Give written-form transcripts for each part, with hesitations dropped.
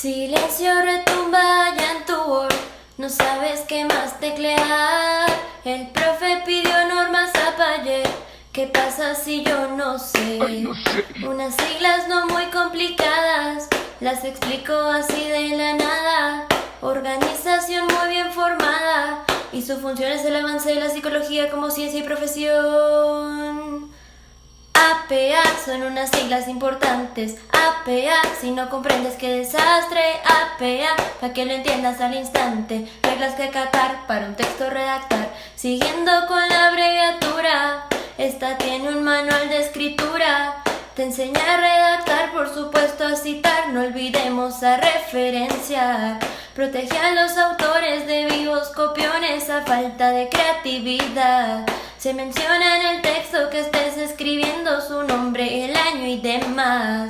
Silencio retumba ya en tu Word, no sabes qué más teclear. El profe pidió normas a ayer, ¿qué pasa si yo no sé? Ay, no sé. Unas siglas no muy complicadas, las explico así de la nada. Organización muy bien formada, y su función es el avance de la psicología como ciencia y profesión. APA son unas siglas importantes. APA, si no comprendes qué desastre. APA, para que lo entiendas al instante. Reglas que acatar para un texto redactar. Siguiendo con la abreviatura, esta tiene un manual de escritura. Te enseña a redactar, por supuesto a citar, no olvidemos a referenciar. Protege a los autores de vivos copiones a falta de creatividad. Se menciona en el texto que estés escribiendo su nombre, el año y demás.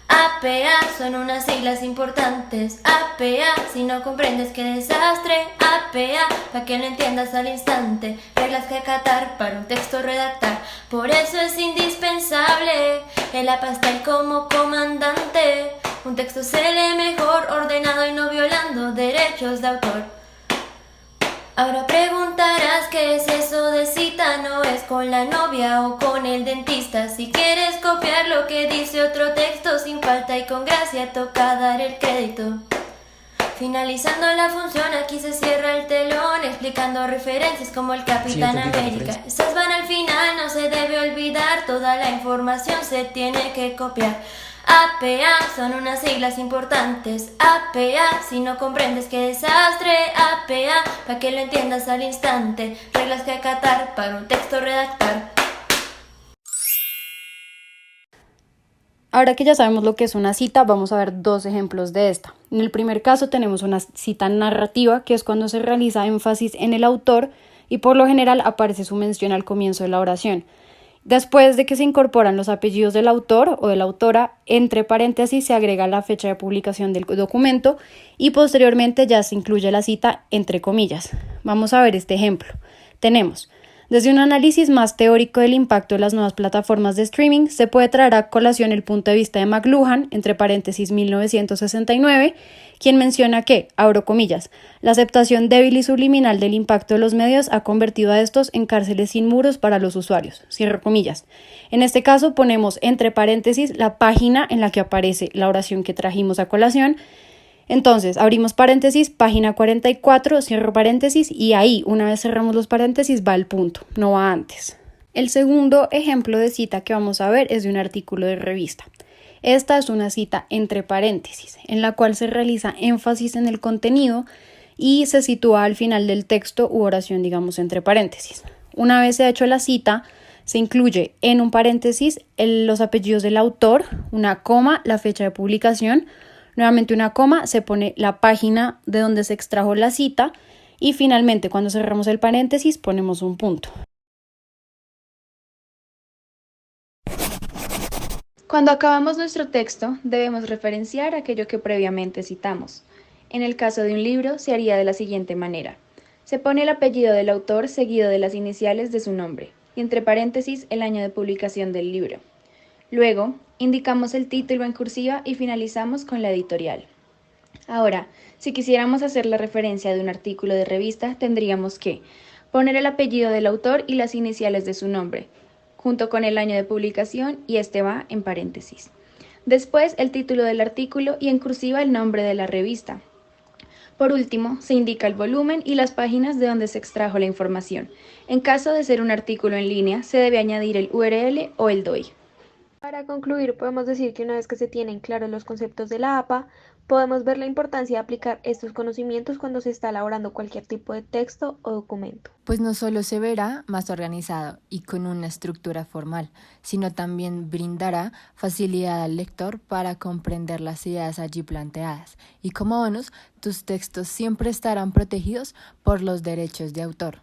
APA son unas siglas importantes. APA, si no comprendes qué desastre. APA, para que lo entiendas al instante. Reglas que acatar para un texto redactar. Por eso es indispensable el APA como comandante. Un texto se lee mejor ordenado y no violando derechos de autor. Ahora preguntarás qué es eso de cita, no es con la novia o con el dentista. Si quieres copiar lo que dice otro texto sin falta y con gracia, toca dar el crédito. Finalizando la función, aquí se cierra el telón, explicando referencias como el Capitán América. Esas van al final, no se debe olvidar, toda la información se tiene que copiar. APA son unas siglas importantes. APA, si no comprendes qué desastre. APA, para que lo entiendas al instante. Reglas que acatar para un texto redactar. Ahora que ya sabemos lo que es una cita, vamos a ver dos ejemplos de esta. En el primer caso tenemos una cita narrativa, que es cuando se realiza énfasis en el autor y por lo general aparece su mención al comienzo de la oración. Después de que se incorporan los apellidos del autor o de la autora, entre paréntesis se agrega la fecha de publicación del documento y posteriormente ya se incluye la cita entre comillas. Vamos a ver este ejemplo. Tenemos: desde un análisis más teórico del impacto de las nuevas plataformas de streaming, se puede traer a colación el punto de vista de McLuhan, entre paréntesis 1969, quien menciona que, abro comillas, la aceptación débil y subliminal del impacto de los medios ha convertido a estos en cárceles sin muros para los usuarios, cierro comillas. En este caso ponemos entre paréntesis la página en la que aparece la oración que trajimos a colación. Entonces, abrimos paréntesis, página 44, cierro paréntesis y ahí, una vez cerramos los paréntesis, va el punto, no va antes. El segundo ejemplo de cita que vamos a ver es de un artículo de revista. Esta es una cita entre paréntesis, en la cual se realiza énfasis en el contenido y se sitúa al final del texto u oración, digamos, entre paréntesis. Una vez se ha hecho la cita, se incluye en un paréntesis los apellidos del autor, una coma, la fecha de publicación, nuevamente una coma, se pone la página de donde se extrajo la cita y finalmente cuando cerramos el paréntesis ponemos un punto. Cuando acabamos nuestro texto, debemos referenciar aquello que previamente citamos. En el caso de un libro, se haría de la siguiente manera. Se pone el apellido del autor seguido de las iniciales de su nombre, y entre paréntesis el año de publicación del libro. Luego, indicamos el título en cursiva y finalizamos con la editorial. Ahora, si quisiéramos hacer la referencia de un artículo de revista, tendríamos que poner el apellido del autor y las iniciales de su nombre, junto con el año de publicación, y este va en paréntesis. Después, el título del artículo y en cursiva el nombre de la revista. Por último, se indica el volumen y las páginas de donde se extrajo la información. En caso de ser un artículo en línea, se debe añadir el URL o el DOI. Para concluir, podemos decir que una vez que se tienen claros los conceptos de la APA, podemos ver la importancia de aplicar estos conocimientos cuando se está elaborando cualquier tipo de texto o documento. Pues no solo se verá más organizado y con una estructura formal, sino también brindará facilidad al lector para comprender las ideas allí planteadas. Y como bonus, tus textos siempre estarán protegidos por los derechos de autor.